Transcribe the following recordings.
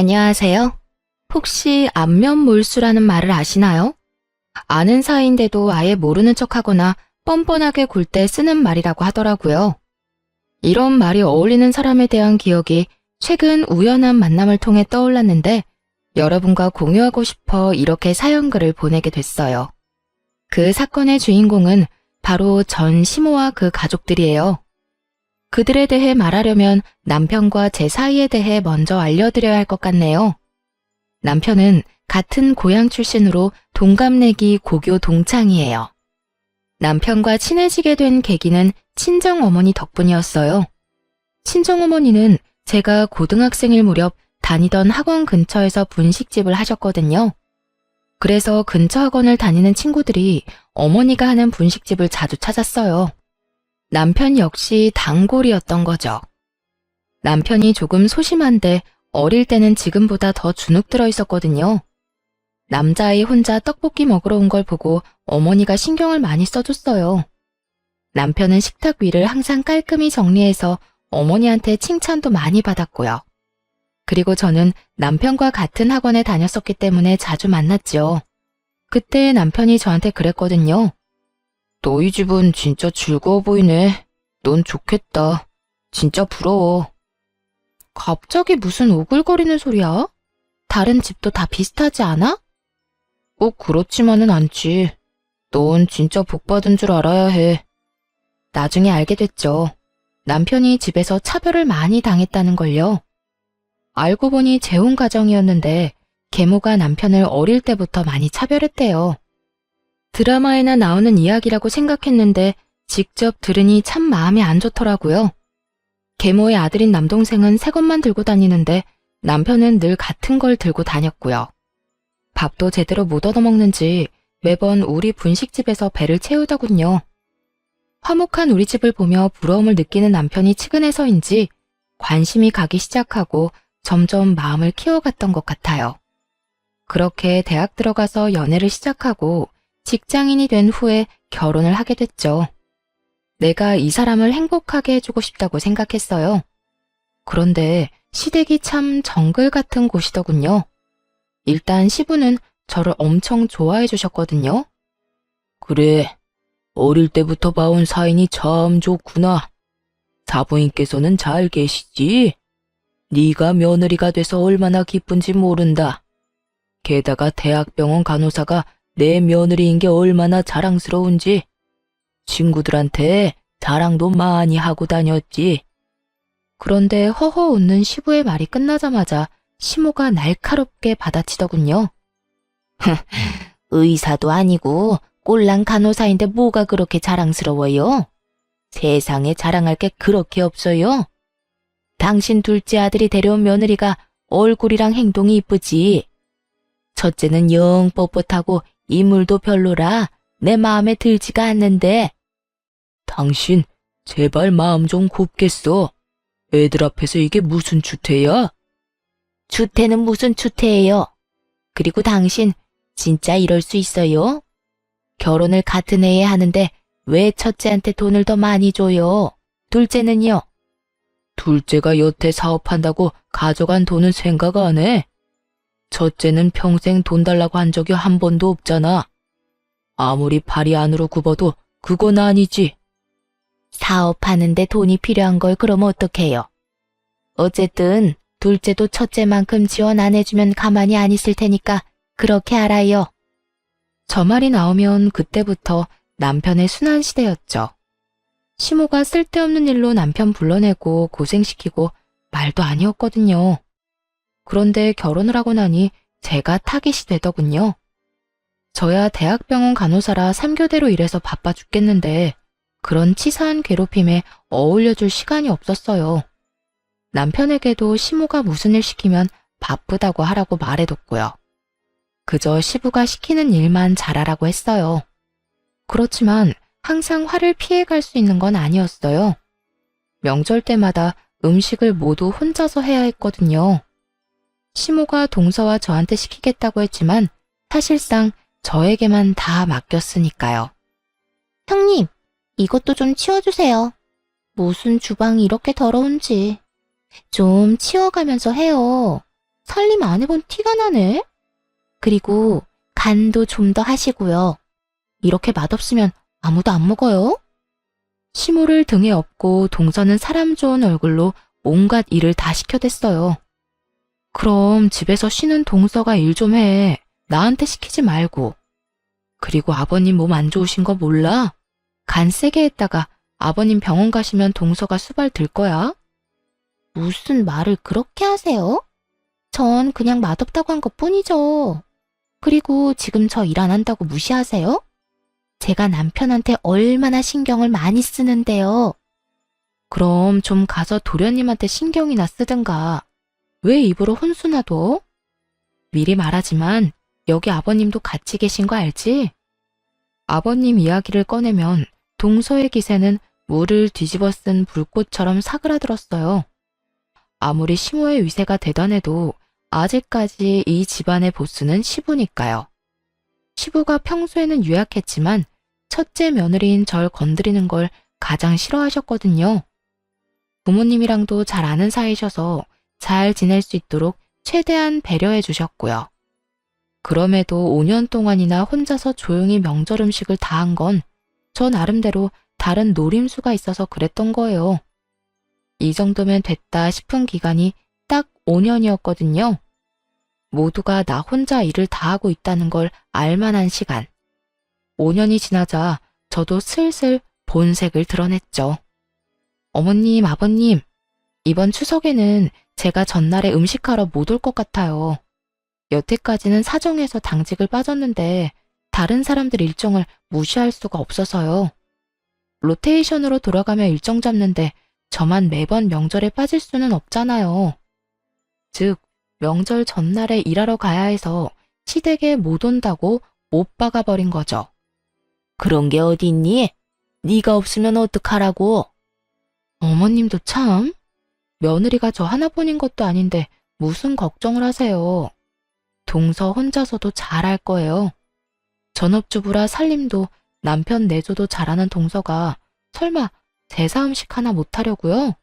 안녕하세요. 혹시 안면몰수라는 말을 아시나요? 아는 사이인데도 아예 모르는 척하거나 뻔뻔하게 굴 때 쓰는 말이라고 하더라고요. 이런 말이 어울리는 사람에 대한 기억이 최근 우연한 만남을 통해 떠올랐는데 여러분과 공유하고 싶어 이렇게 사연글을 보내게 됐어요. 그 사건의 주인공은 바로 전 시모와 그 가족들이에요. 그들에 대해 말하려면 남편과 제 사이에 대해 먼저 알려드려야 할 것 같네요. 남편은 같은 고향 출신으로 동갑내기 고교 동창이에요. 남편과 친해지게 된 계기는 친정어머니 덕분이었어요. 친정어머니는 제가 고등학생일 무렵 다니던 학원 근처에서 분식집을 하셨거든요. 그래서 근처 학원을 다니는 친구들이 어머니가 하는 분식집을 자주 찾았어요. 남편 역시 단골이었던 거죠. 남편이 조금 소심한데 어릴 때는 지금보다 더 주눅 들어 있었거든요. 남자아이 혼자 떡볶이 먹으러 온 걸 보고 어머니가 신경을 많이 써줬어요. 남편은 식탁 위를 항상 깔끔히 정리해서 어머니한테 칭찬도 많이 받았고요. 그리고 저는 남편과 같은 학원에 다녔었기 때문에 자주 만났죠. 그때 남편이 저한테 그랬거든요. 너희 집은 진짜 즐거워 보이네. 넌 좋겠다. 진짜 부러워. 갑자기 무슨 오글거리는 소리야? 다른 집도 다 비슷하지 않아? 꼭 그렇지만은 않지. 넌 진짜 복 받은 줄 알아야 해. 나중에 알게 됐죠. 남편이 집에서 차별을 많이 당했다는 걸요. 알고 보니 재혼 가정이었는데 계모가 남편을 어릴 때부터 많이 차별했대요. 드라마에나 나오는 이야기라고 생각했는데 직접 들으니 참 마음이 안 좋더라고요. 계모의 아들인 남동생은 새 것만 들고 다니는데 남편은 늘 같은 걸 들고 다녔고요. 밥도 제대로 못 얻어먹는지 매번 우리 분식집에서 배를 채우더군요. 화목한 우리 집을 보며 부러움을 느끼는 남편이 측은해서인지 관심이 가기 시작하고 점점 마음을 키워갔던 것 같아요. 그렇게 대학 들어가서 연애를 시작하고 직장인이 된 후에 결혼을 하게 됐죠. 내가 이 사람을 행복하게 해주고 싶다고 생각했어요. 그런데 시댁이 참 정글 같은 곳이더군요. 일단 시부는 저를 엄청 좋아해 주셨거든요. 그래, 어릴 때부터 봐온 사인이 참 좋구나. 사부인께서는 잘 계시지? 네가 며느리가 돼서 얼마나 기쁜지 모른다. 게다가 대학병원 간호사가 내 며느리인 게 얼마나 자랑스러운지 친구들한테 자랑도 많이 하고 다녔지. 그런데 허허 웃는 시부의 말이 끝나자마자 시모가 날카롭게 받아치더군요. 의사도 아니고 꼴랑 간호사인데 뭐가 그렇게 자랑스러워요? 세상에 자랑할 게 그렇게 없어요. 당신 둘째 아들이 데려온 며느리가 얼굴이랑 행동이 이쁘지. 첫째는 영 뻣뻣하고 인물도 별로라 내 마음에 들지가 않는데. 당신 제발 마음 좀 곱겠어. 애들 앞에서 이게 무슨 추태야? 추태는 무슨 추태예요? 그리고 당신 진짜 이럴 수 있어요? 결혼을 같은 해에 하는데 왜 첫째한테 돈을 더 많이 줘요? 둘째는요? 둘째가 여태 사업한다고 가져간 돈은 생각 안 해? 첫째는 평생 돈 달라고 한 적이 한 번도 없잖아. 아무리 발이 안으로 굽어도 그건 아니지. 사업하는데 돈이 필요한 걸 그럼 어떡해요? 어쨌든 둘째도 첫째만큼 지원 안 해주면 가만히 안 있을 테니까 그렇게 알아요. 저 말이 나오면 그때부터 남편의 순환 시대였죠. 시모가 쓸데없는 일로 남편 불러내고 고생시키고 말도 아니었거든요. 그런데 결혼을 하고 나니 제가 타깃이 되더군요. 저야 대학병원 간호사라 3교대로 일해서 바빠 죽겠는데 그런 치사한 괴롭힘에 어울려줄 시간이 없었어요. 남편에게도 시모가 무슨 일 시키면 바쁘다고 하라고 말해뒀고요. 그저 시부가 시키는 일만 잘하라고 했어요. 그렇지만 항상 화를 피해갈 수 있는 건 아니었어요. 명절 때마다 음식을 모두 혼자서 해야 했거든요. 시모가 동서와 저한테 시키겠다고 했지만 사실상 저에게만 다 맡겼으니까요. 형님, 이것도 좀 치워주세요. 무슨 주방이 이렇게 더러운지. 좀 치워가면서 해요. 살림 안 해본 티가 나네. 그리고 간도 좀 더 하시고요. 이렇게 맛없으면 아무도 안 먹어요. 시모를 등에 업고 동서는 사람 좋은 얼굴로 온갖 일을 다 시켜댔어요. 그럼 집에서 쉬는 동서가 일 좀 해. 나한테 시키지 말고. 그리고 아버님 몸 안 좋으신 거 몰라? 간 세게 했다가 아버님 병원 가시면 동서가 수발 들 거야. 무슨 말을 그렇게 하세요? 전 그냥 맛없다고 한 것뿐이죠. 그리고 지금 저 일 안 한다고 무시하세요? 제가 남편한테 얼마나 신경을 많이 쓰는데요. 그럼 좀 가서 도련님한테 신경이나 쓰든가. 왜 입으로 혼수나 둬? 미리 말하지만 여기 아버님도 같이 계신 거 알지? 아버님 이야기를 꺼내면 동서의 기세는 물을 뒤집어 쓴 불꽃처럼 사그라들었어요. 아무리 시모의 위세가 대단해도 아직까지 이 집안의 보스는 시부니까요. 시부가 평소에는 유약했지만 첫째 며느리인 절 건드리는 걸 가장 싫어하셨거든요. 부모님이랑도 잘 아는 사이셔서 잘 지낼 수 있도록 최대한 배려해 주셨고요. 그럼에도 5년 동안이나 혼자서 조용히 명절 음식을 다 한 건 저 나름대로 다른 노림수가 있어서 그랬던 거예요. 이 정도면 됐다 싶은 기간이 딱 5년이었거든요. 모두가 나 혼자 일을 다 하고 있다는 걸 알만한 시간. 5년이 지나자 저도 슬슬 본색을 드러냈죠. 어머님, 아버님, 이번 추석에는 제가 전날에 음식하러 못 올 것 같아요. 여태까지는 사정해서 당직을 빠졌는데 다른 사람들 일정을 무시할 수가 없어서요. 로테이션으로 돌아가며 일정 잡는데 저만 매번 명절에 빠질 수는 없잖아요. 즉, 명절 전날에 일하러 가야 해서 시댁에 못 온다고 못 박아버린 거죠. 그런 게 어디 있니? 네가 없으면 어떡하라고? 어머님도 참. 며느리가 저 하나뿐인 것도 아닌데 무슨 걱정을 하세요. 동서 혼자서도 잘할 거예요. 전업주부라 살림도 남편 내조도 잘하는 동서가 설마 제사 음식 하나 못하려고요?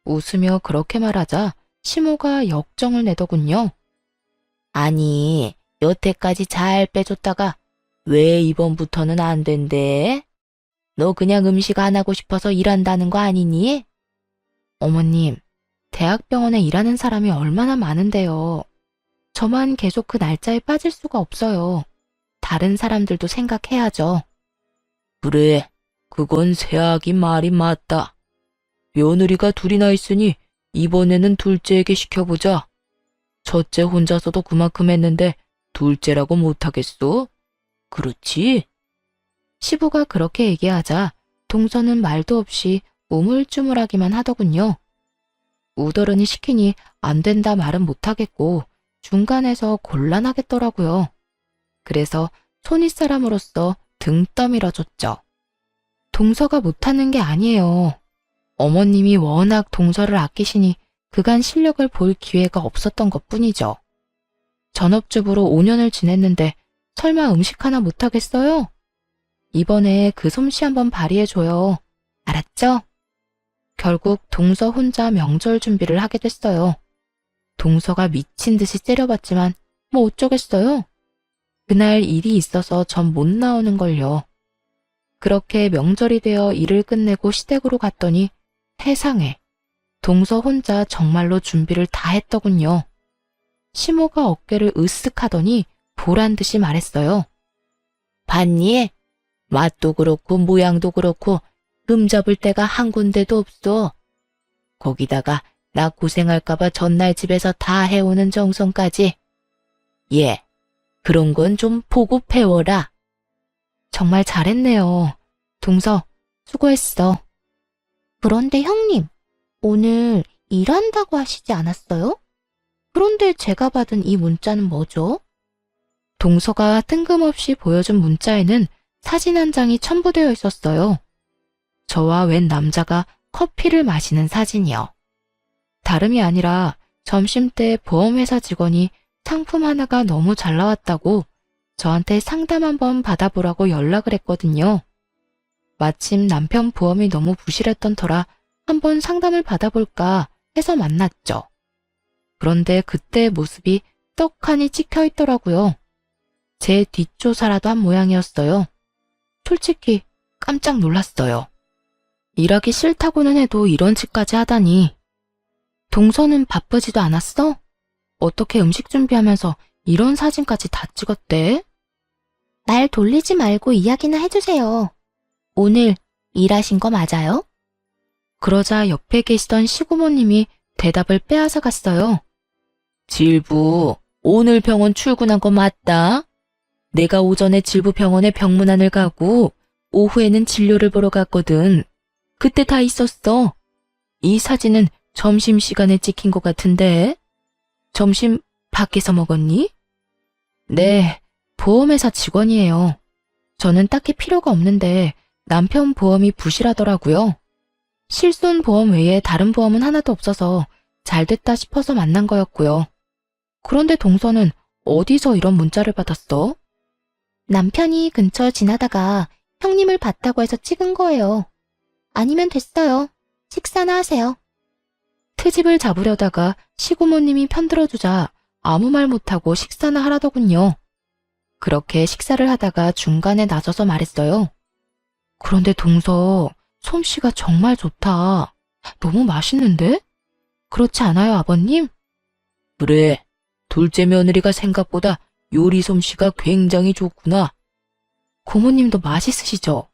웃으며 그렇게 말하자 시모가 역정을 내더군요. 아니, 여태까지 잘 빼줬다가 왜 이번부터는 안 된대? 너 그냥 음식 안 하고 싶어서 일한다는 거 아니니? 어머님, 대학병원에 일하는 사람이 얼마나 많은데요. 저만 계속 그 날짜에 빠질 수가 없어요. 다른 사람들도 생각해야죠. 그래, 그건 새아기 말이 맞다. 며느리가 둘이나 있으니 이번에는 둘째에게 시켜보자. 첫째 혼자서도 그만큼 했는데 둘째라고 못하겠소? 그렇지? 시부가 그렇게 얘기하자 동서는 말도 없이 우물쭈물하기만 하더군요. 우더러니 시키니 안 된다 말은 못하겠고 중간에서 곤란하겠더라고요. 그래서 손윗사람으로서 등 떠밀어줬죠. 동서가 못하는 게 아니에요. 어머님이 워낙 동서를 아끼시니 그간 실력을 볼 기회가 없었던 것뿐이죠. 전업주부로 5년을 지냈는데 설마 음식 하나 못하겠어요? 이번에 그 솜씨 한번 발휘해줘요. 알았죠? 결국 동서 혼자 명절 준비를 하게 됐어요. 동서가 미친 듯이 째려봤지만 뭐 어쩌겠어요? 그날 일이 있어서 전 못 나오는 걸요. 그렇게 명절이 되어 일을 끝내고 시댁으로 갔더니 세상에 동서 혼자 정말로 준비를 다 했더군요. 시모가 어깨를 으쓱하더니 보란듯이 말했어요. 봤니? 맛도 그렇고 모양도 그렇고 금 잡을 데가 한 군데도 없어. 거기다가 나 고생할까봐 전날 집에서 다 해오는 정성까지. 예, 그런 건 좀 보고 배워라. 정말 잘했네요. 동서, 수고했어. 그런데 형님, 오늘 일한다고 하시지 않았어요? 그런데 제가 받은 이 문자는 뭐죠? 동서가 뜬금없이 보여준 문자에는 사진 한 장이 첨부되어 있었어요. 저와 웬 남자가 커피를 마시는 사진이요. 다름이 아니라 점심때 보험회사 직원이 상품 하나가 너무 잘 나왔다고 저한테 상담 한번 받아보라고 연락을 했거든요. 마침 남편 보험이 너무 부실했던 터라 한번 상담을 받아볼까 해서 만났죠. 그런데 그때의 모습이 떡하니 찍혀 있더라고요. 제 뒷조사라도 한 모양이었어요. 솔직히 깜짝 놀랐어요. 일하기 싫다고는 해도 이런 짓까지 하다니. 동서는 바쁘지도 않았어? 어떻게 음식 준비하면서 이런 사진까지 다 찍었대? 말 돌리지 말고 이야기나 해주세요. 오늘 일하신 거 맞아요? 그러자 옆에 계시던 시고모님이 대답을 빼앗아 갔어요. 질부, 오늘 병원 출근한 거 맞다. 내가 오전에 질부 병원에 병문안을 가고 오후에는 진료를 보러 갔거든. 그때 다 있었어. 이 사진은 점심시간에 찍힌 것 같은데. 점심 밖에서 먹었니? 네, 보험회사 직원이에요. 저는 딱히 필요가 없는데 남편 보험이 부실하더라고요. 실손보험 외에 다른 보험은 하나도 없어서 잘 됐다 싶어서 만난 거였고요. 그런데 동서는 어디서 이런 문자를 받았어? 남편이 근처 지나다가 형님을 봤다고 해서 찍은 거예요. 아니면 됐어요. 식사나 하세요. 트집을 잡으려다가 시고모님이 편들어주자 아무 말 못하고 식사나 하라더군요. 그렇게 식사를 하다가 중간에 나서서 말했어요. 그런데 동서, 솜씨가 정말 좋다. 너무 맛있는데? 그렇지 않아요, 아버님? 그래, 둘째 며느리가 생각보다 요리 솜씨가 굉장히 좋구나. 고모님도 맛있으시죠?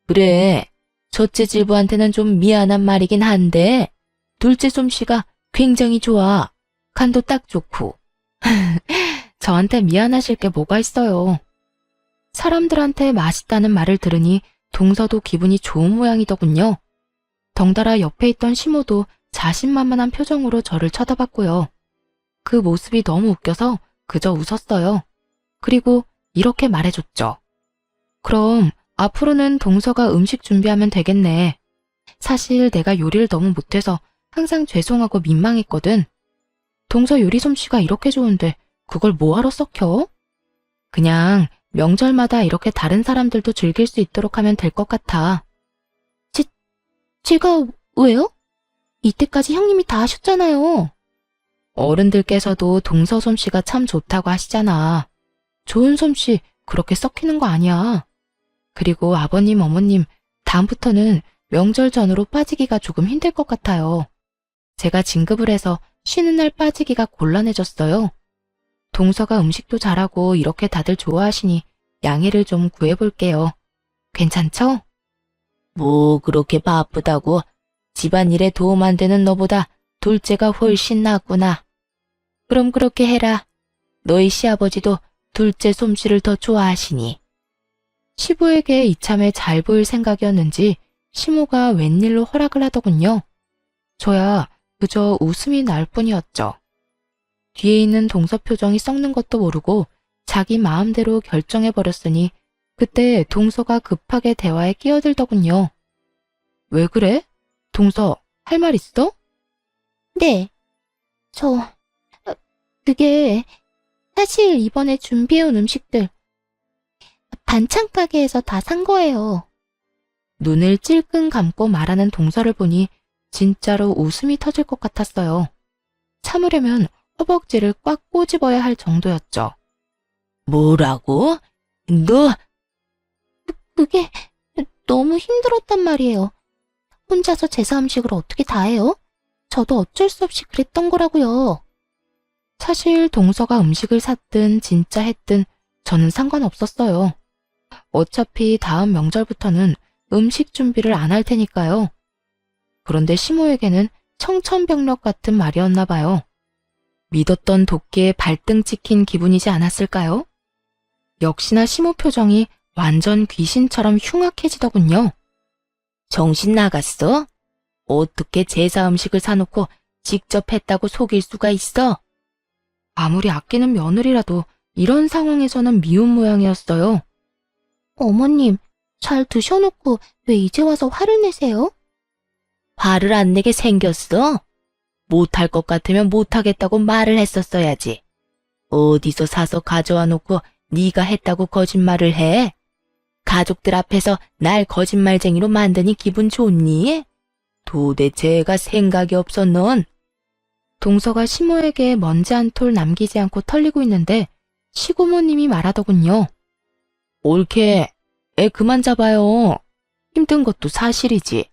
그래, 첫째 질부한테는 좀 미안한 말이긴 한데 둘째 솜씨가 굉장히 좋아. 간도 딱 좋고. 저한테 미안하실 게 뭐가 있어요. 사람들한테 맛있다는 말을 들으니 동서도 기분이 좋은 모양이더군요. 덩달아 옆에 있던 시모도 자신만만한 표정으로 저를 쳐다봤고요. 그 모습이 너무 웃겨서 그저 웃었어요. 그리고 이렇게 말해줬죠. 그럼 앞으로는 동서가 음식 준비하면 되겠네. 사실 내가 요리를 너무 못해서 항상 죄송하고 민망했거든. 동서 요리 솜씨가 이렇게 좋은데 그걸 뭐하러 썩혀? 그냥 명절마다 이렇게 다른 사람들도 즐길 수 있도록 하면 될 것 같아. 제가 왜요? 이때까지 형님이 다 하셨잖아요. 어른들께서도 동서 솜씨가 참 좋다고 하시잖아. 좋은 솜씨 그렇게 썩히는 거 아니야. 그리고 아버님, 어머님, 다음부터는 명절 전후로 빠지기가 조금 힘들 것 같아요. 제가 진급을 해서 쉬는 날 빠지기가 곤란해졌어요. 동서가 음식도 잘하고 이렇게 다들 좋아하시니 양해를 좀 구해볼게요. 괜찮죠? 뭐 그렇게 바쁘다고 집안일에 도움 안 되는 너보다 둘째가 훨씬 낫구나. 그럼 그렇게 해라. 너희 시아버지도 둘째 솜씨를 더 좋아하시니. 시부에게 이참에 잘 보일 생각이었는지 시모가 웬일로 허락을 하더군요. 저야 그저 웃음이 날 뿐이었죠. 뒤에 있는 동서 표정이 썩는 것도 모르고 자기 마음대로 결정해버렸으니 그때 동서가 급하게 대화에 끼어들더군요. 왜 그래? 동서, 할 말 있어? 네. 그게 사실 이번에 준비해온 음식들 반찬 가게에서 다 산 거예요. 눈을 찔끔 감고 말하는 동서를 보니 진짜로 웃음이 터질 것 같았어요. 참으려면 허벅지를 꽉 꼬집어야 할 정도였죠. 뭐라고? 그게 너무 힘들었단 말이에요. 혼자서 제사 음식을 어떻게 다 해요? 저도 어쩔 수 없이 그랬던 거라고요. 사실 동서가 음식을 샀든 진짜 했든 저는 상관없었어요. 어차피 다음 명절부터는 음식 준비를 안 할 테니까요. 그런데 시모에게는 청천벽력 같은 말이었나 봐요. 믿었던 도끼에 발등 찍힌 기분이지 않았을까요? 역시나 시모 표정이 완전 귀신처럼 흉악해지더군요. 정신 나갔어? 어떻게 제사 음식을 사놓고 직접 했다고 속일 수가 있어? 아무리 아끼는 며느리라도 이런 상황에서는 미운 모양이었어요. 어머님, 잘 드셔놓고 왜 이제 와서 화를 내세요? 화를 안 내게 생겼어? 못할 것 같으면 못하겠다고 말을 했었어야지. 어디서 사서 가져와 놓고 네가 했다고 거짓말을 해? 가족들 앞에서 날 거짓말쟁이로 만드니 기분 좋니? 도대체 애가 생각이 없어 넌? 동서가 시모에게 먼지 한 톨 남기지 않고 털리고 있는데 시고모님이 말하더군요. 옳게, 애 그만 잡아요. 힘든 것도 사실이지.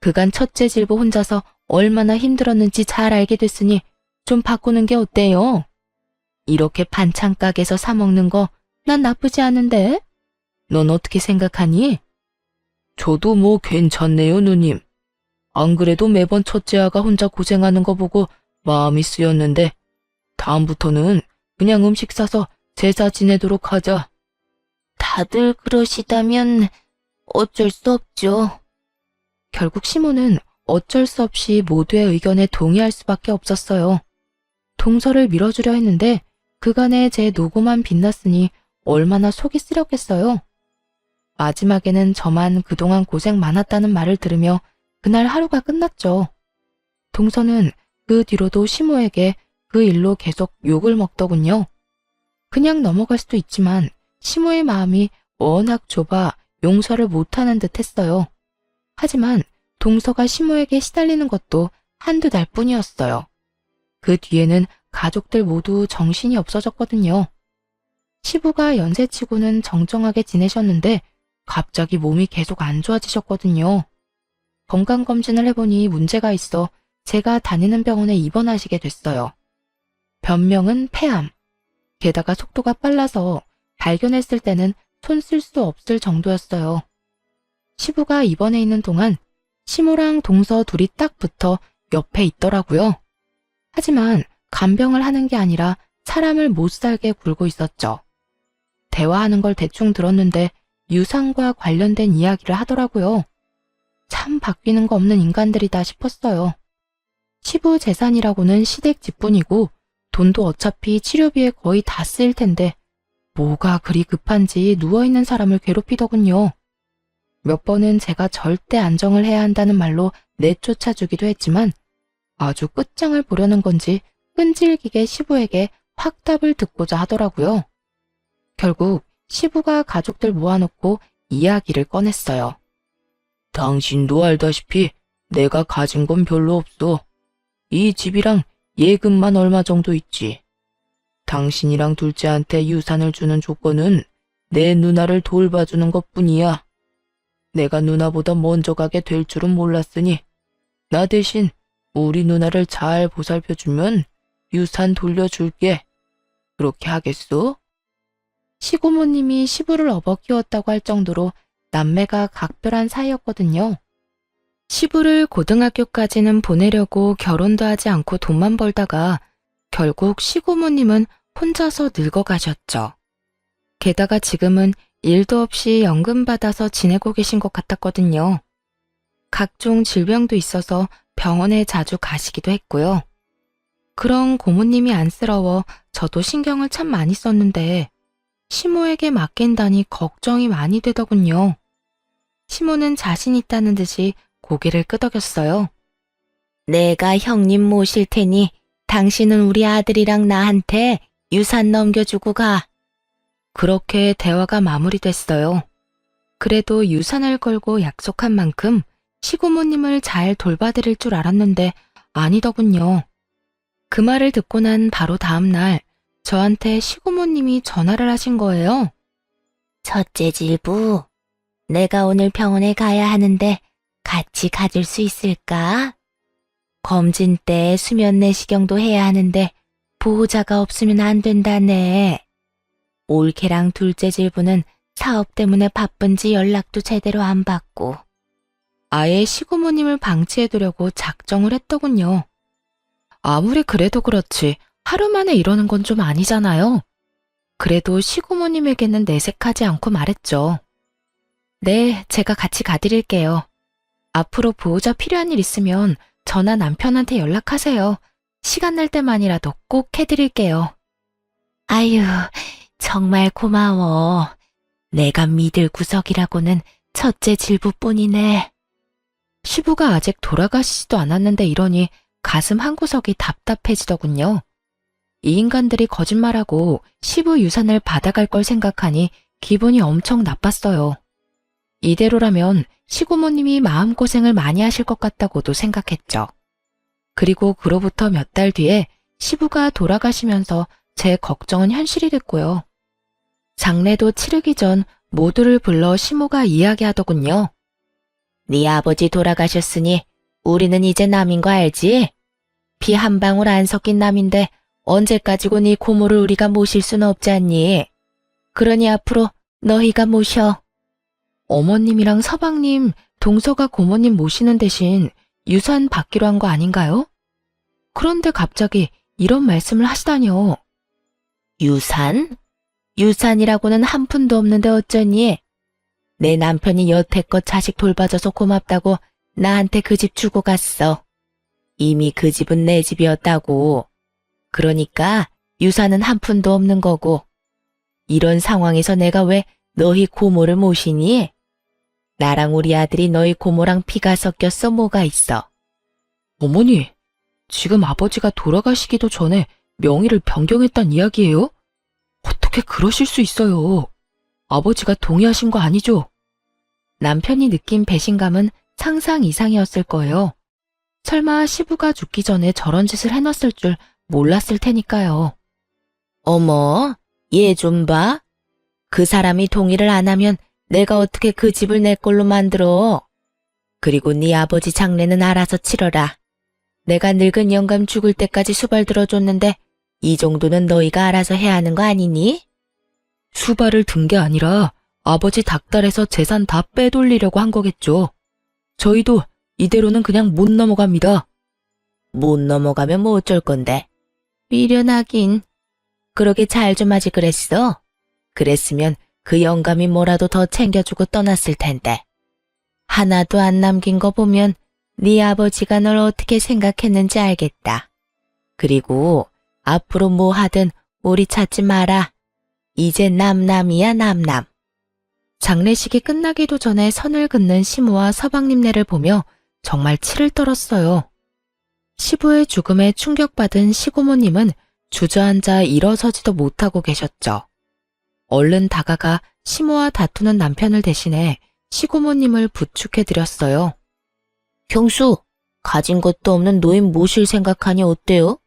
그간 첫째 질보 혼자서 얼마나 힘들었는지 잘 알게 됐으니 좀 바꾸는 게 어때요? 이렇게 반찬 가게에서 사 먹는 거 난 나쁘지 않은데? 넌 어떻게 생각하니? 저도 뭐 괜찮네요, 누님. 안 그래도 매번 첫째 아가 혼자 고생하는 거 보고 마음이 쓰였는데 다음부터는 그냥 음식 사서 제사 지내도록 하자. 다들 그러시다면 어쩔 수 없죠. 결국 시모는 어쩔 수 없이 모두의 의견에 동의할 수밖에 없었어요. 동서를 밀어주려 했는데 그간에 제 노고만 빛났으니 얼마나 속이 쓰렸겠어요. 마지막에는 저만 그동안 고생 많았다는 말을 들으며 그날 하루가 끝났죠. 동서는 그 뒤로도 시모에게 그 일로 계속 욕을 먹더군요. 그냥 넘어갈 수도 있지만 시모의 마음이 워낙 좁아 용서를 못하는 듯 했어요. 하지만 동서가 시모에게 시달리는 것도 한두 달 뿐이었어요. 그 뒤에는 가족들 모두 정신이 없어졌거든요. 시부가 연세치고는 정정하게 지내셨는데 갑자기 몸이 계속 안 좋아지셨거든요. 건강검진을 해보니 문제가 있어 제가 다니는 병원에 입원하시게 됐어요. 변명은 폐암. 게다가 속도가 빨라서 발견했을 때는 손 쓸 수 없을 정도였어요. 시부가 입원해 있는 동안 시모랑 동서 둘이 딱 붙어 옆에 있더라고요. 하지만 간병을 하는 게 아니라 사람을 못 살게 굴고 있었죠. 대화하는 걸 대충 들었는데 유산과 관련된 이야기를 하더라고요. 참 바뀌는 거 없는 인간들이다 싶었어요. 시부 재산이라고는 시댁 집뿐이고 돈도 어차피 치료비에 거의 다 쓰일 텐데 뭐가 그리 급한지 누워있는 사람을 괴롭히더군요. 몇 번은 제가 절대 안정을 해야 한다는 말로 내쫓아주기도 했지만 아주 끝장을 보려는 건지 끈질기게 시부에게 확답을 듣고자 하더라고요. 결국 시부가 가족들 모아놓고 이야기를 꺼냈어요. 당신도 알다시피 내가 가진 건 별로 없어. 이 집이랑 예금만 얼마 정도 있지. 당신이랑 둘째한테 유산을 주는 조건은 내 누나를 돌봐주는 것뿐이야. 내가 누나보다 먼저 가게 될 줄은 몰랐으니 나 대신 우리 누나를 잘 보살펴주면 유산 돌려줄게. 그렇게 하겠소? 시고모님이 시부를 업어 키웠다고 할 정도로 남매가 각별한 사이였거든요. 시부를 고등학교까지는 보내려고 결혼도 하지 않고 돈만 벌다가 결국 시고모님은 혼자서 늙어가셨죠. 게다가 지금은 일도 없이 연금 받아서 지내고 계신 것 같았거든요. 각종 질병도 있어서 병원에 자주 가시기도 했고요. 그런 고모님이 안쓰러워 저도 신경을 참 많이 썼는데 시모에게 맡긴다니 걱정이 많이 되더군요. 시모는 자신 있다는 듯이 고개를 끄덕였어요. 내가 형님 모실 테니 당신은 우리 아들이랑 나한테 유산 넘겨주고 가. 그렇게 대화가 마무리됐어요. 그래도 유산을 걸고 약속한 만큼 시고모님을 잘 돌봐드릴 줄 알았는데 아니더군요. 그 말을 듣고 난 바로 다음 날 저한테 시고모님이 전화를 하신 거예요. 첫째 질부, 내가 오늘 병원에 가야 하는데 같이 가줄 수 있을까? 검진 때 수면 내시경도 해야 하는데 보호자가 없으면 안 된다네. 올케랑 둘째 질부는 사업 때문에 바쁜지 연락도 제대로 안 받고. 아예 시고모님을 방치해두려고 작정을 했더군요. 아무리 그래도 그렇지 하루 만에 이러는 건 좀 아니잖아요. 그래도 시고모님에게는 내색하지 않고 말했죠. 네, 제가 같이 가드릴게요. 앞으로 보호자 필요한 일 있으면 저나 남편한테 연락하세요. 시간 날 때만이라도 꼭 해드릴게요. 아유, 정말 고마워. 내가 믿을 구석이라고는 첫째 질부뿐이네. 시부가 아직 돌아가시지도 않았는데 이러니 가슴 한구석이 답답해지더군요. 이 인간들이 거짓말하고 시부 유산을 받아갈 걸 생각하니 기분이 엄청 나빴어요. 이대로라면 시고모님이 마음고생을 많이 하실 것 같다고도 생각했죠. 그리고 그로부터 몇 달 뒤에 시부가 돌아가시면서 제 걱정은 현실이 됐고요. 장례도 치르기 전 모두를 불러 시모가 이야기하더군요. 네 아버지 돌아가셨으니 우리는 이제 남인 거 알지? 피 한 방울 안 섞인 남인데 언제까지고 네 고모를 우리가 모실 수는 없지 않니? 그러니 앞으로 너희가 모셔. 어머님이랑 서방님, 동서가 고모님 모시는 대신 유산 받기로 한 거 아닌가요? 그런데 갑자기 이런 말씀을 하시다니요. 유산? 유산이라고는 한 푼도 없는데 어쩌니? 내 남편이 여태껏 자식 돌봐줘서 고맙다고 나한테 그 집 주고 갔어. 이미 그 집은 내 집이었다고. 그러니까 유산은 한 푼도 없는 거고. 이런 상황에서 내가 왜 너희 고모를 모시니? 나랑 우리 아들이 너희 고모랑 피가 섞였어 뭐가 있어? 어머니, 지금 아버지가 돌아가시기도 전에 명의를 변경했단 이야기예요? 어떻게 그러실 수 있어요? 아버지가 동의하신 거 아니죠? 남편이 느낀 배신감은 상상 이상이었을 거예요. 설마 시부가 죽기 전에 저런 짓을 해놨을 줄 몰랐을 테니까요. 어머, 얘 좀 봐. 그 사람이 동의를 안 하면 내가 어떻게 그 집을 내 걸로 만들어. 그리고 네 아버지 장례는 알아서 치러라. 내가 늙은 영감 죽을 때까지 수발 들어줬는데 이 정도는 너희가 알아서 해야 하는 거 아니니? 수발을 든 게 아니라 아버지 닥달해서 재산 다 빼돌리려고 한 거겠죠. 저희도 이대로는 그냥 못 넘어갑니다. 못 넘어가면 뭐 어쩔 건데. 미련하긴. 그러게 잘 좀 하지 그랬어. 그랬으면 그 영감이 뭐라도 더 챙겨주고 떠났을 텐데. 하나도 안 남긴 거 보면 네 아버지가 널 어떻게 생각했는지 알겠다. 그리고 앞으로 뭐 하든 우리 찾지 마라. 이제 남남이야 남남. 장례식이 끝나기도 전에 선을 긋는 시모와 서방님네를 보며 정말 치를 떨었어요. 시부의 죽음에 충격받은 시고모님은 주저앉아 일어서지도 못하고 계셨죠. 얼른 다가가 시모와 다투는 남편을 대신해 시고모님을 부축해드렸어요. 경수, 가진 것도 없는 노인 모실 생각하니 어때요?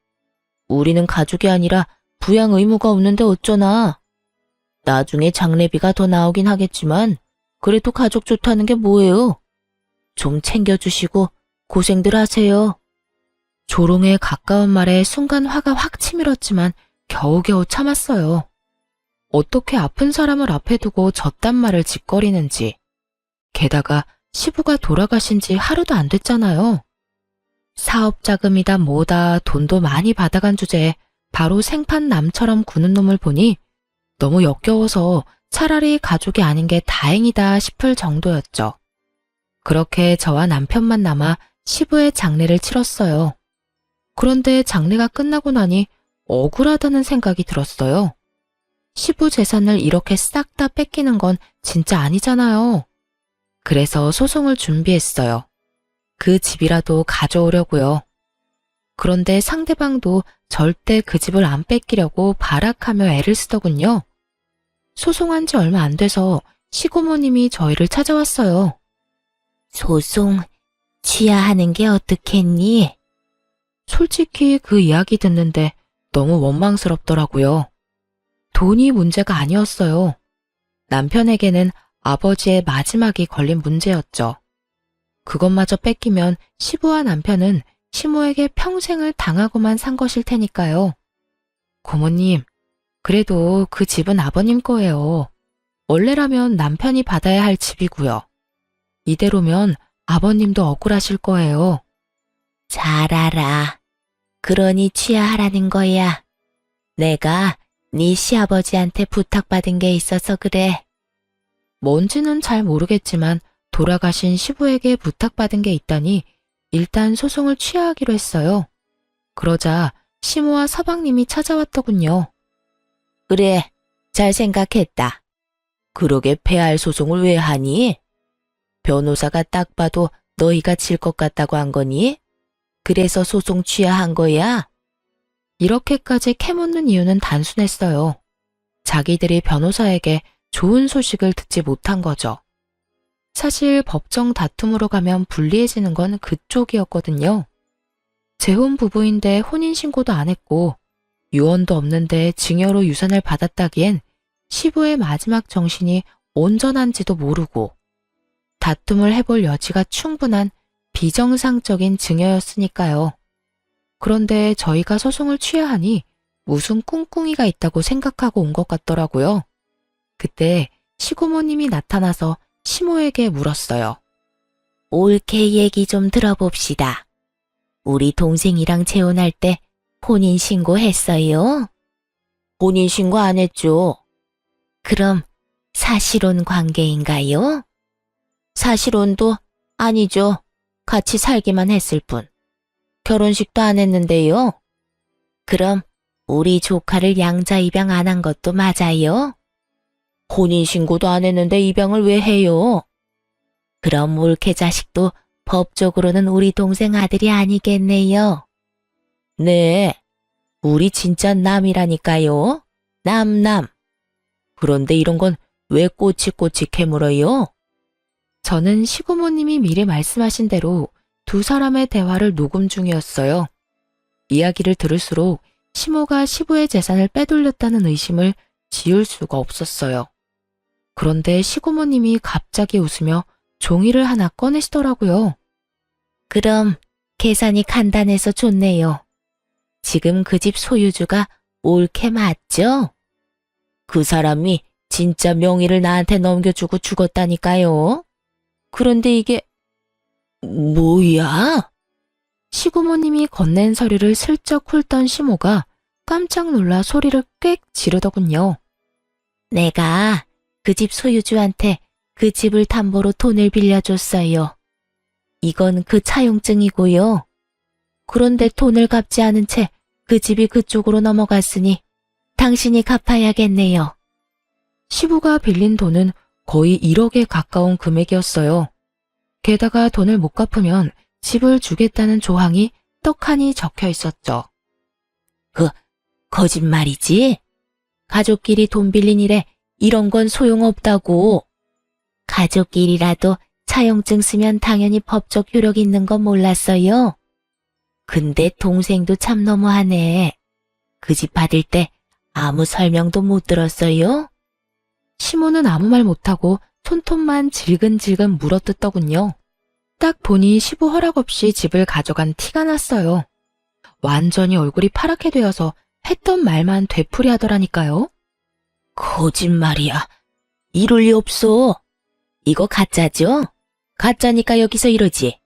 우리는 가족이 아니라 부양 의무가 없는데 어쩌나. 나중에 장례비가 더 나오긴 하겠지만 그래도 가족 좋다는 게 뭐예요? 좀 챙겨주시고 고생들 하세요. 조롱에 가까운 말에 순간 화가 확 치밀었지만 겨우겨우 참았어요. 어떻게 아픈 사람을 앞에 두고 저딴 말을 짓거리는지. 게다가 시부가 돌아가신 지 하루도 안 됐잖아요. 사업자금이다 뭐다 돈도 많이 받아간 주제에 바로 생판 남처럼 구는 놈을 보니 너무 역겨워서 차라리 가족이 아닌 게 다행이다 싶을 정도였죠. 그렇게 저와 남편만 남아 시부의 장례를 치렀어요. 그런데 장례가 끝나고 나니 억울하다는 생각이 들었어요. 시부 재산을 이렇게 싹 다 뺏기는 건 진짜 아니잖아요. 그래서 소송을 준비했어요. 그 집이라도 가져오려고요. 그런데 상대방도 절대 그 집을 안 뺏기려고 발악하며 애를 쓰더군요. 소송한 지 얼마 안 돼서 시고모님이 저희를 찾아왔어요. 소송 취하하는 게 어떻겠니? 솔직히 그 이야기 듣는데 너무 원망스럽더라고요. 돈이 문제가 아니었어요. 남편에게는 아버지의 마지막이 걸린 문제였죠. 그것마저 뺏기면 시부와 남편은 시모에게 평생을 당하고만 산 것일 테니까요. 고모님, 그래도 그 집은 아버님 거예요. 원래라면 남편이 받아야 할 집이고요. 이대로면 아버님도 억울하실 거예요. 잘 알아. 그러니 취하하라는 거야. 내가 네 시아버지한테 부탁받은 게 있어서 그래. 뭔지는 잘 모르겠지만 돌아가신 시부에게 부탁받은 게 있다니 일단 소송을 취하하기로 했어요. 그러자 시모와 서방님이 찾아왔더군요. 그래, 잘 생각했다. 그러게 패할 소송을 왜 하니? 변호사가 딱 봐도 너희가 질 것 같다고 한 거니? 그래서 소송 취하한 거야? 이렇게까지 캐묻는 이유는 단순했어요. 자기들이 변호사에게 좋은 소식을 듣지 못한 거죠. 사실 법정 다툼으로 가면 불리해지는 건 그쪽이었거든요. 재혼 부부인데 혼인신고도 안 했고 유언도 없는데 증여로 유산을 받았다기엔 시부의 마지막 정신이 온전한지도 모르고 다툼을 해볼 여지가 충분한 비정상적인 증여였으니까요. 그런데 저희가 소송을 취하하니 무슨 꿍꿍이가 있다고 생각하고 온 것 같더라고요. 그때 시고모님이 나타나서 시모에게 물었어요. 올케 얘기 좀 들어봅시다. 우리 동생이랑 재혼할 때 혼인신고했어요? 혼인신고 안 했죠. 그럼 사실혼 관계인가요? 사실혼도 아니죠. 같이 살기만 했을 뿐. 결혼식도 안 했는데요. 그럼 우리 조카를 양자 입양 안 한 것도 맞아요? 혼인신고도 안 했는데 입양을 왜 해요? 그럼 올케 자식도 법적으로는 우리 동생 아들이 아니겠네요. 네, 우리 진짜 남이라니까요. 남남. 그런데 이런 건 왜 꼬치꼬치 캐물어요? 저는 시고모님이 미리 말씀하신 대로 두 사람의 대화를 녹음 중이었어요. 이야기를 들을수록 시모가 시부의 재산을 빼돌렸다는 의심을 지울 수가 없었어요. 그런데 시고모님이 갑자기 웃으며 종이를 하나 꺼내시더라고요. 그럼 계산이 간단해서 좋네요. 지금 그 집 소유주가 올케 맞죠? 그 사람이 진짜 명의를 나한테 넘겨주고 죽었다니까요. 그런데 이게 뭐야? 시고모님이 건넨 서류를 슬쩍 훑던 시모가 깜짝 놀라 소리를 꽥 지르더군요. 내가 그 집 소유주한테 그 집을 담보로 돈을 빌려줬어요. 이건 그 차용증이고요. 그런데 돈을 갚지 않은 채 그 집이 그쪽으로 넘어갔으니 당신이 갚아야겠네요. 시부가 빌린 돈은 거의 1억에 가까운 금액이었어요. 게다가 돈을 못 갚으면 집을 주겠다는 조항이 떡하니 적혀 있었죠. 거짓말이지? 가족끼리 돈 빌린 일에 이런 건 소용없다고. 가족끼리라도 차용증 쓰면 당연히 법적 효력이 있는 건 몰랐어요. 근데 동생도 참 너무하네. 그 집 받을 때 아무 설명도 못 들었어요? 시모는 아무 말 못하고 손톱만 질근질근 물어뜯더군요. 딱 보니 시부 허락 없이 집을 가져간 티가 났어요. 완전히 얼굴이 파랗게 되어서 했던 말만 되풀이하더라니까요. 거짓말이야. 이럴 리 없어. 이거 가짜죠? 가짜니까 여기서 이러지.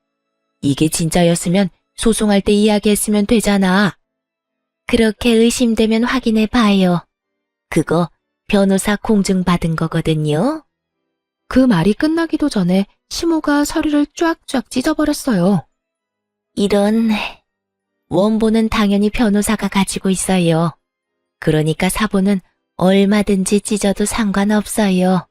이게 진짜였으면 소송할 때 이야기했으면 되잖아. 그렇게 의심되면 확인해 봐요. 그거 변호사 공증 받은 거거든요. 그 말이 끝나기도 전에 시모가 서류를 쫙쫙 찢어버렸어요. 이런, 원본은 당연히 변호사가 가지고 있어요. 그러니까 사본은 얼마든지 찢어도 상관없어요.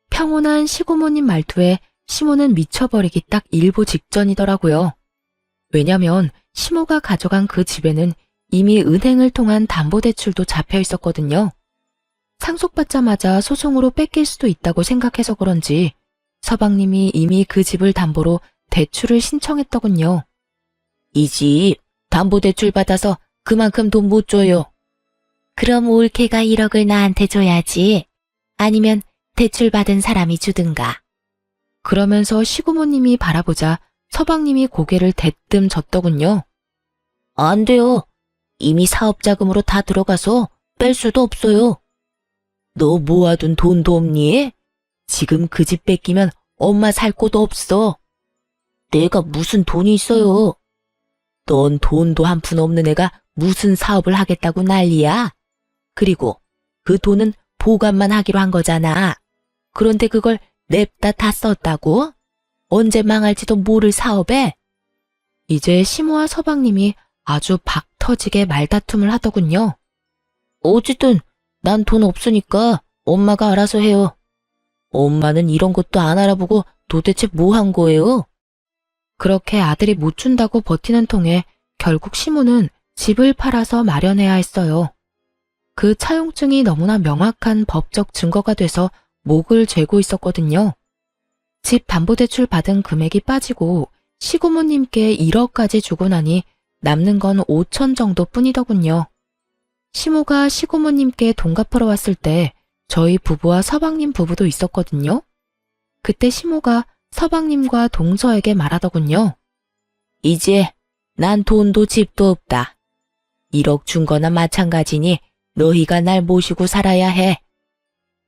평온한 시고모님 말투에 시모는 미쳐버리기 딱 일보 직전이더라고요. 왜냐면 시모가 가져간 그 집에는 이미 은행을 통한 담보대출도 잡혀 있었거든요. 상속받자마자 소송으로 뺏길 수도 있다고 생각해서 그런지 서방님이 이미 그 집을 담보로 대출을 신청했더군요. 이 집 담보대출 받아서 그만큼 돈 못 줘요. 그럼 올케가 1억을 나한테 줘야지. 아니면 대출 받은 사람이 주든가. 그러면서 시고모님이 바라보자 서방님이 고개를 대뜸 젓더군요. 안 돼요. 이미 사업자금으로 다 들어가서 뺄 수도 없어요. 너 모아둔 돈도 없니? 지금 그 집 뺏기면 엄마 살 곳도 없어. 내가 무슨 돈이 있어요. 넌 돈도 한 푼 없는 애가 무슨 사업을 하겠다고 난리야. 그리고 그 돈은 보관만 하기로 한 거잖아. 그런데 그걸 냅다 다 썼다고? 언제 망할지도 모를 사업에? 이제 시모와 서방님이 아주 박 터지게 말다툼을 하더군요. 어쨌든 난 돈 없으니까 엄마가 알아서 해요. 엄마는 이런 것도 안 알아보고 도대체 뭐 한 거예요? 그렇게 아들이 못 준다고 버티는 통에 결국 시모는 집을 팔아서 마련해야 했어요. 그 차용증이 너무나 명확한 법적 증거가 돼서 목을 죄고 있었거든요. 집 담보대출 받은 금액이 빠지고 시고모님께 1억까지 주고 나니 남는 건 5천 정도뿐이더군요. 시모가 시고모님께 돈 갚으러 왔을 때 저희 부부와 서방님 부부도 있었거든요. 그때 시모가 서방님과 동서에게 말하더군요. 이제 난 돈도 집도 없다. 1억 준 거나 마찬가지니 너희가 날 모시고 살아야 해.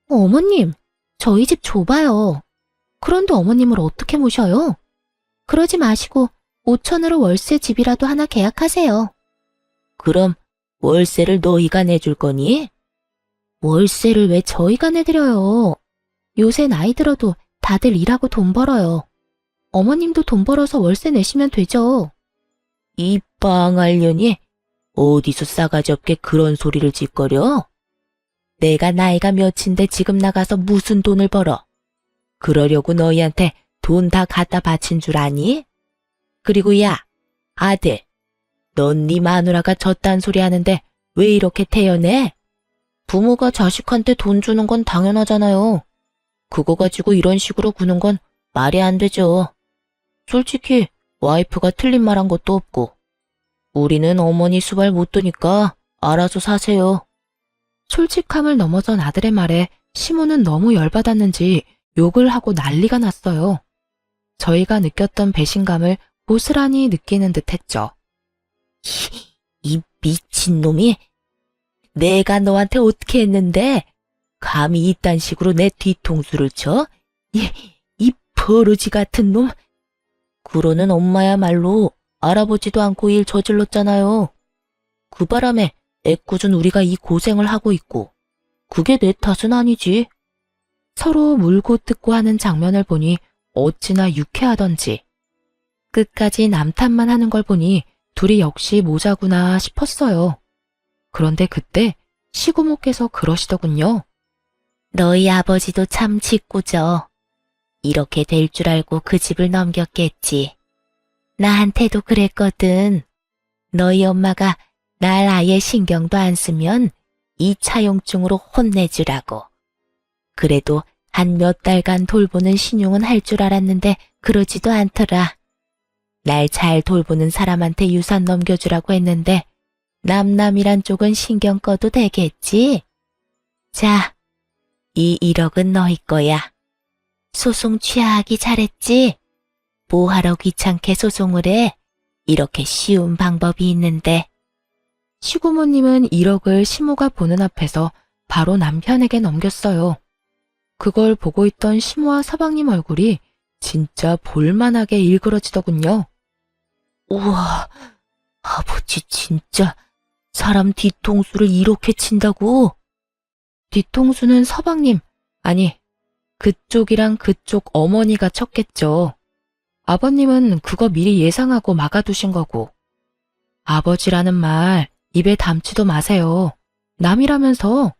어머님, 저희 집 좁아요. 그런데 어머님을 어떻게 모셔요? 그러지 마시고 5천으로 월세 집이라도 하나 계약하세요. 그럼 월세를 너희가 내줄 거니? 월세를 왜 저희가 내드려요? 요새 나이 들어도 다들 일하고 돈 벌어요. 어머님도 돈 벌어서 월세 내시면 되죠. 이 빵알년이 어디서 싸가지 없게 그런 소리를 짓거려? 내가 나이가 몇인데 지금 나가서 무슨 돈을 벌어? 그러려고 너희한테 돈 다 갖다 바친 줄 아니? 그리고 야, 아들, 넌 네 마누라가 졌단 소리 하는데 왜 이렇게 태연해? 부모가 자식한테 돈 주는 건 당연하잖아요. 그거 가지고 이런 식으로 구는 건 말이 안 되죠. 솔직히 와이프가 틀린 말 한 것도 없고 우리는 어머니 수발 못 두니까 알아서 사세요. 솔직함을 넘어선 아들의 말에 시모는 너무 열받았는지 욕을 하고 난리가 났어요. 저희가 느꼈던 배신감을 고스란히 느끼는 듯 했죠. 이 미친놈이 내가 너한테 어떻게 했는데 감히 이딴 식으로 내 뒤통수를 쳐? 이 버러지 같은 놈. 그러는 엄마야말로 알아보지도 않고 일 저질렀잖아요. 그 바람에 애꿎은 우리가 이 고생을 하고 있고 그게 내 탓은 아니지. 서로 물고 뜯고 하는 장면을 보니 어찌나 유쾌하던지 끝까지 남 탓만 하는 걸 보니 둘이 역시 모자구나 싶었어요. 그런데 그때 시고모께서 그러시더군요. 너희 아버지도 참 짓궂어. 이렇게 될 줄 알고 그 집을 넘겼겠지. 나한테도 그랬거든. 너희 엄마가 날 아예 신경도 안 쓰면 2차 용증으로 혼내주라고. 그래도 한 몇 달간 돌보는 신용은 할 줄 알았는데 그러지도 않더라. 날 잘 돌보는 사람한테 유산 넘겨주라고 했는데 남남이란 쪽은 신경 꺼도 되겠지? 자, 이 1억은 너희 거야. 소송 취하하기 잘했지? 뭐하러 귀찮게 소송을 해? 이렇게 쉬운 방법이 있는데. 시고모님은 1억을 시모가 보는 앞에서 바로 남편에게 넘겼어요. 그걸 보고 있던 시모와 서방님 얼굴이 진짜 볼만하게 일그러지더군요. 우와, 아버지 진짜 사람 뒤통수를 이렇게 친다고? 뒤통수는 서방님, 아니 그쪽이랑 그쪽 어머니가 쳤겠죠. 아버님은 그거 미리 예상하고 막아두신 거고. 아버지라는 말 입에 담지도 마세요. 남이라면서.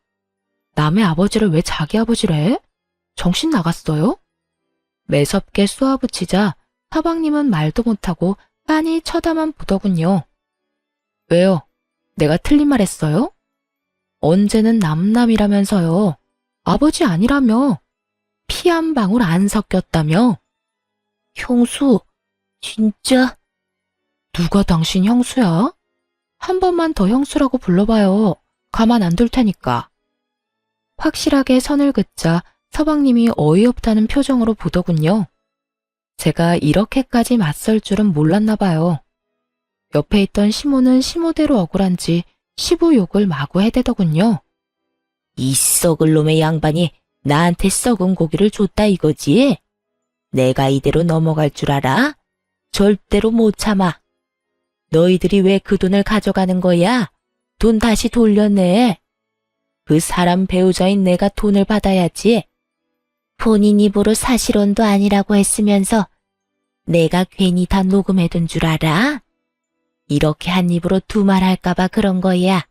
남의 아버지를 왜 자기 아버지래? 정신 나갔어요? 매섭게 쏘아붙이자 서방님은 말도 못하고 빤히 쳐다만 보더군요. 왜요? 내가 틀린 말 했어요? 언제는 남남이라면서요. 아버지 아니라며. 피 한 방울 안 섞였다며. 형수, 진짜? 누가 당신 형수야? 한 번만 더 형수라고 불러봐요. 가만 안 둘 테니까. 확실하게 선을 긋자 서방님이 어이없다는 표정으로 보더군요. 제가 이렇게까지 맞설 줄은 몰랐나 봐요. 옆에 있던 시모는 시모대로 억울한지 시부 욕을 마구 해대더군요. 이 썩을 놈의 양반이 나한테 썩은 고기를 줬다 이거지? 내가 이대로 넘어갈 줄 알아? 절대로 못 참아. 너희들이 왜 그 돈을 가져가는 거야? 돈 다시 돌려내. 그 사람 배우자인 내가 돈을 받아야지. 본인 입으로 사실혼도 아니라고 했으면서 내가 괜히 다 녹음해둔 줄 알아? 이렇게 한 입으로 두말할까봐 그런 거야.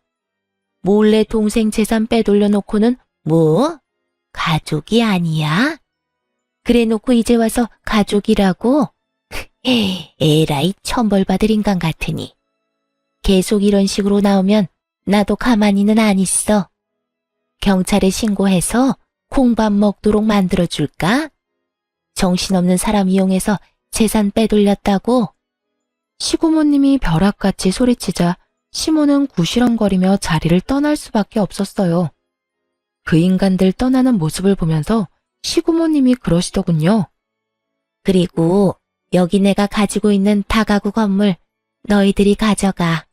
몰래 동생 재산 빼돌려 놓고는 뭐? 가족이 아니야? 그래 놓고 이제 와서 가족이라고? 에라이 천벌받을 인간 같으니. 계속 이런 식으로 나오면 나도 가만히는 안 있어. 경찰에 신고해서 콩밥 먹도록 만들어줄까? 정신없는 사람 이용해서 재산 빼돌렸다고? 시고모님이 벼락같이 소리치자 시모는 구시렁거리며 자리를 떠날 수밖에 없었어요. 그 인간들 떠나는 모습을 보면서 시고모님이 그러시더군요. 그리고 여기 내가 가지고 있는 다가구 건물 너희들이 가져가.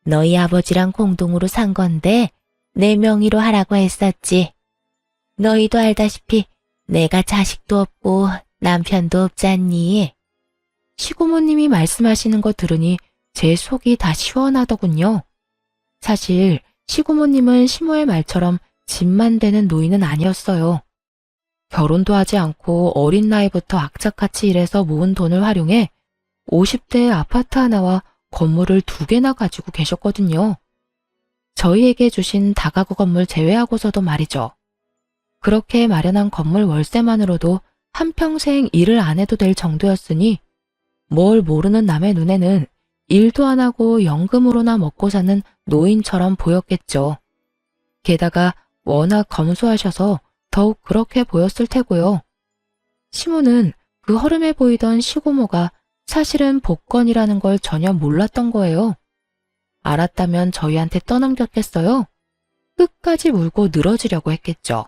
너희 아버지랑 공동으로 산 건데 내 명의로 하라고 했었지. 너희도 알다시피 내가 자식도 없고 남편도 없잖니. 시고모님이 말씀하시는 거 들으니 제 속이 다 시원하더군요. 사실 시고모님은 시모의 말처럼 집만 되는 노인은 아니었어요. 결혼도 하지 않고 어린 나이부터 악착같이 일해서 모은 돈을 활용해 50대 아파트 하나와 건물을 2개나 가지고 계셨거든요. 저희에게 주신 다가구 건물 제외하고서도 말이죠. 그렇게 마련한 건물 월세만으로도 한평생 일을 안 해도 될 정도였으니 뭘 모르는 남의 눈에는 일도 안 하고 연금으로나 먹고 사는 노인처럼 보였겠죠. 게다가 워낙 검소하셔서 더욱 그렇게 보였을 테고요. 시모는 그 허름해 보이던 시고모가 사실은 복권이라는 걸 전혀 몰랐던 거예요. 알았다면 저희한테 떠넘겼겠어요? 끝까지 물고 늘어지려고 했겠죠.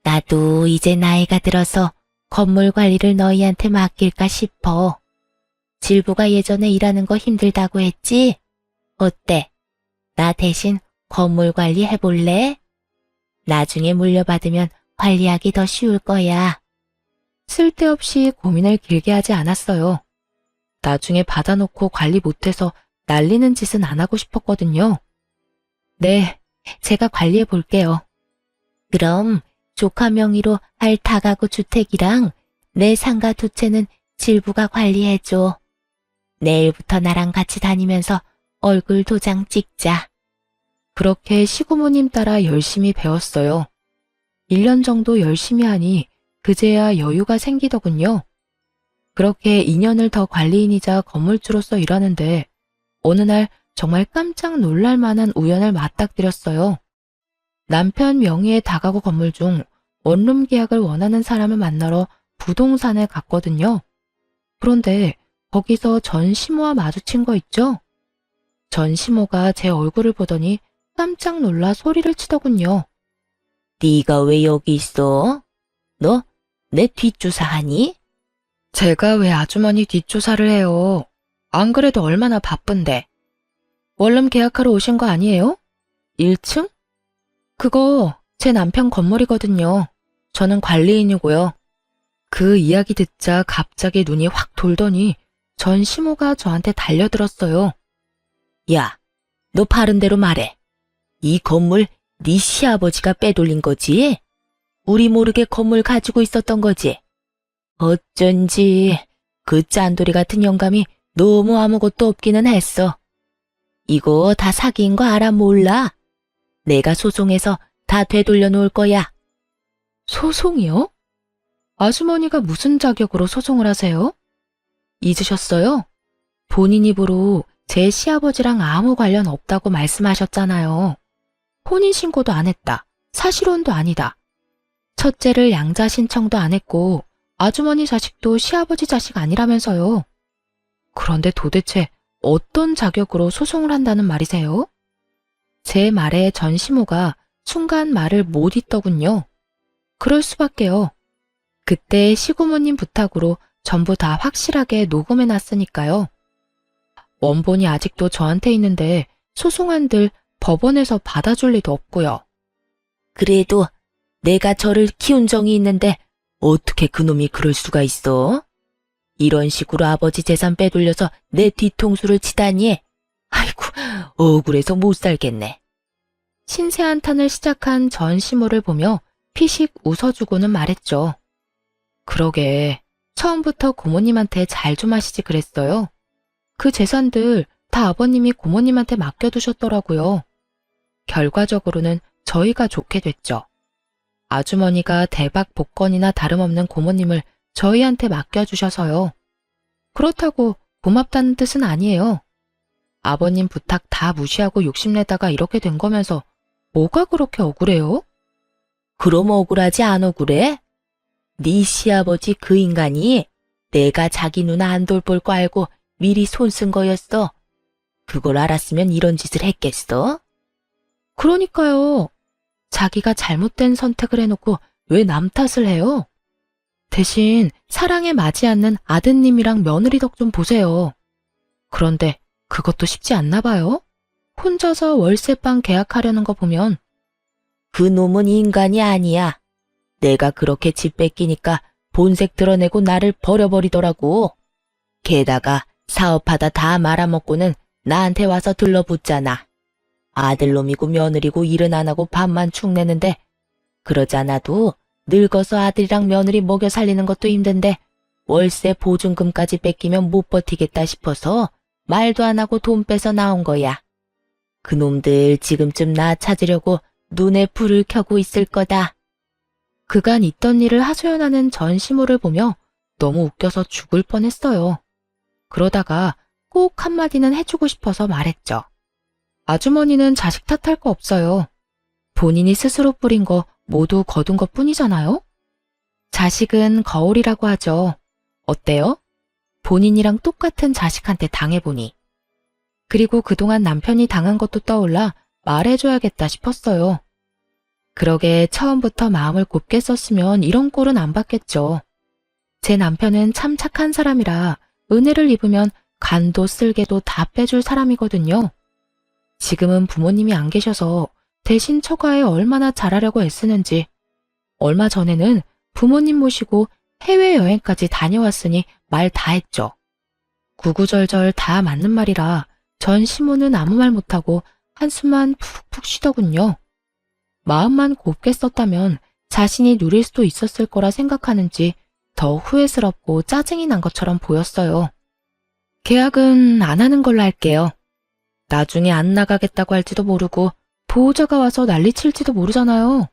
나도 이제 나이가 들어서 건물 관리를 너희한테 맡길까 싶어. 질부가 예전에 일하는 거 힘들다고 했지? 어때? 나 대신 건물 관리 해볼래? 나중에 물려받으면 관리하기 더 쉬울 거야. 쓸데없이 고민을 길게 하지 않았어요. 나중에 받아놓고 관리 못해서 날리는 짓은 안 하고 싶었거든요. 네, 제가 관리해 볼게요. 그럼 조카 명의로 할 다가구 주택이랑 내 상가 2채는 질부가 관리해줘. 내일부터 나랑 같이 다니면서 얼굴 도장 찍자. 그렇게 시고모님 따라 열심히 배웠어요. 1년 정도 열심히 하니 그제야 여유가 생기더군요. 그렇게 2년을 더 관리인이자 건물주로서 일하는데 어느 날 정말 깜짝 놀랄 만한 우연을 맞닥뜨렸어요. 남편 명의의 다가구 건물 중 원룸 계약을 원하는 사람을 만나러 부동산에 갔거든요. 그런데 거기서 전 시모와 마주친 거 있죠? 전 시모가 제 얼굴을 보더니 깜짝 놀라 소리를 치더군요. 네가 왜 여기 있어? 너 내 뒷조사하니? 제가 왜 아주머니 뒷조사를 해요? 안 그래도 얼마나 바쁜데. 원룸 계약하러 오신 거 아니에요? 1층? 그거 제 남편 건물이거든요. 저는 관리인이고요. 그 이야기 듣자 갑자기 눈이 확 돌더니 전 시모가 저한테 달려들었어요. 야, 너 바른 대로 말해. 이 건물 네 시아버지가 빼돌린 거지? 우리 모르게 건물 가지고 있었던 거지? 어쩐지 그 짠돌이 같은 영감이 너무 아무것도 없기는 했어. 이거 다 사기인 거 알아 몰라? 내가 소송해서 다 되돌려 놓을 거야. 소송이요? 아주머니가 무슨 자격으로 소송을 하세요? 잊으셨어요? 본인 입으로 제 시아버지랑 아무 관련 없다고 말씀하셨잖아요. 혼인신고도 안 했다. 사실혼도 아니다. 첫째를 양자 신청도 안 했고 아주머니 자식도 시아버지 자식 아니라면서요. 그런데 도대체 어떤 자격으로 소송을 한다는 말이세요? 제 말에 전 시모가 순간 말을 못 잇더군요. 그럴 수밖에요. 그때 시고모님 부탁으로 전부 다 확실하게 녹음해놨으니까요. 원본이 아직도 저한테 있는데 소송한들 법원에서 받아줄 리도 없고요. 그래도 내가 저를 키운 정이 있는데 어떻게 그놈이 그럴 수가 있어? 이런 식으로 아버지 재산 빼돌려서 내 뒤통수를 치다니. 아이고, 억울해서 못 살겠네. 신세 한탄을 시작한 전 시모를 보며 피식 웃어주고는 말했죠. 그러게, 처음부터 고모님한테 잘 좀 하시지 그랬어요. 그 재산들 다 아버님이 고모님한테 맡겨두셨더라고요. 결과적으로는 저희가 좋게 됐죠. 아주머니가 대박 복권이나 다름없는 고모님을 저희한테 맡겨주셔서요. 그렇다고 고맙다는 뜻은 아니에요. 아버님 부탁 다 무시하고 욕심내다가 이렇게 된 거면서 뭐가 그렇게 억울해요? 그럼 억울하지 안 억울해? 네 시아버지 그 인간이 내가 자기 누나 안 돌볼 거 알고 미리 손 쓴 거였어. 그걸 알았으면 이런 짓을 했겠어? 그러니까요. 자기가 잘못된 선택을 해놓고 왜 남 탓을 해요? 대신 사랑에 맞지 않는 아드님이랑 며느리 덕 좀 보세요. 그런데 그것도 쉽지 않나 봐요? 혼자서 월세방 계약하려는 거 보면. 그 놈은 인간이 아니야. 내가 그렇게 집 뺏기니까 본색 드러내고 나를 버려버리더라고. 게다가 사업하다 다 말아먹고는 나한테 와서 들러붙잖아. 아들놈이고 며느리고 일은 안 하고 밥만 축 내는데 그러지 않아도 늙어서 아들이랑 며느리 먹여 살리는 것도 힘든데 월세 보증금까지 뺏기면 못 버티겠다 싶어서 말도 안 하고 돈 빼서 나온 거야. 그놈들 지금쯤 나 찾으려고 눈에 불을 켜고 있을 거다. 그간 있던 일을 하소연하는 전시모를 보며 너무 웃겨서 죽을 뻔했어요. 그러다가 꼭 한마디는 해주고 싶어서 말했죠. 아주머니는 자식 탓할 거 없어요. 본인이 스스로 뿌린 거 모두 거둔 것 뿐이잖아요? 자식은 거울이라고 하죠. 어때요? 본인이랑 똑같은 자식한테 당해보니. 그리고 그동안 남편이 당한 것도 떠올라 말해줘야겠다 싶었어요. 그러게 처음부터 마음을 곱게 썼으면 이런 꼴은 안 받겠죠. 제 남편은 참 착한 사람이라 은혜를 입으면 간도 쓸개도 다 빼줄 사람이거든요. 지금은 부모님이 안 계셔서 대신 처가에 얼마나 잘하려고 애쓰는지. 얼마 전에는 부모님 모시고 해외여행까지 다녀왔으니 말 다 했죠. 구구절절 다 맞는 말이라 전 시모는 아무 말 못하고 한숨만 푹푹 쉬더군요. 마음만 곱게 썼다면 자신이 누릴 수도 있었을 거라 생각하는지 더 후회스럽고 짜증이 난 것처럼 보였어요. 계약은 안 하는 걸로 할게요. 나중에 안 나가겠다고 할지도 모르고 보호자가 와서 난리칠지도 모르잖아요.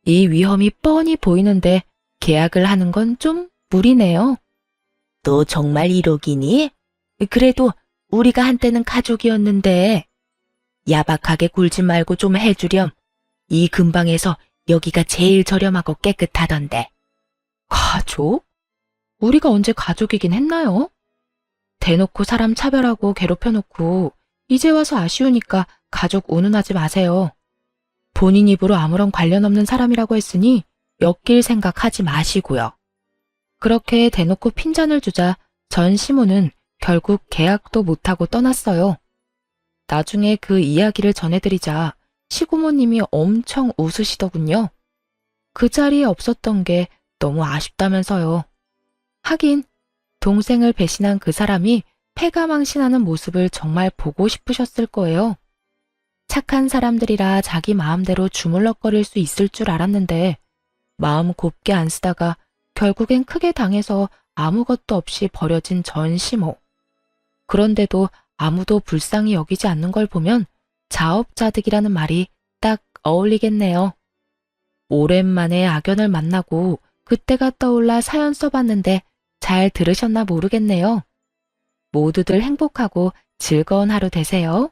이 위험이 뻔히 보이는데 계약을 하는 건 좀 무리네요. 너 정말 1억이니? 그래도 우리가 한때는 가족이었는데. 야박하게 굴지 말고 좀 해주렴. 이 근방에서 여기가 제일 저렴하고 깨끗하던데. 가족? 우리가 언제 가족이긴 했나요? 대놓고 사람 차별하고 괴롭혀놓고 이제 와서 아쉬우니까 가족 운운하지 마세요. 본인 입으로 아무런 관련 없는 사람이라고 했으니 엮일 생각하지 마시고요. 그렇게 대놓고 핀잔을 주자 전 시모는 결국 계약도 못하고 떠났어요. 나중에 그 이야기를 전해드리자 시고모님이 엄청 웃으시더군요. 그 자리에 없었던 게 너무 아쉽다면서요. 하긴 동생을 배신한 그 사람이 패가망신하는 모습을 정말 보고 싶으셨을 거예요. 착한 사람들이라 자기 마음대로 주물럭거릴 수 있을 줄 알았는데 마음 곱게 안 쓰다가 결국엔 크게 당해서 아무것도 없이 버려진 전 시모. 그런데도 아무도 불쌍히 여기지 않는 걸 보면 자업자득이라는 말이 딱 어울리겠네요. 오랜만에 악연을 만나고 그때가 떠올라 사연 써봤는데 잘 들으셨나 모르겠네요. 모두들 행복하고 즐거운 하루 되세요.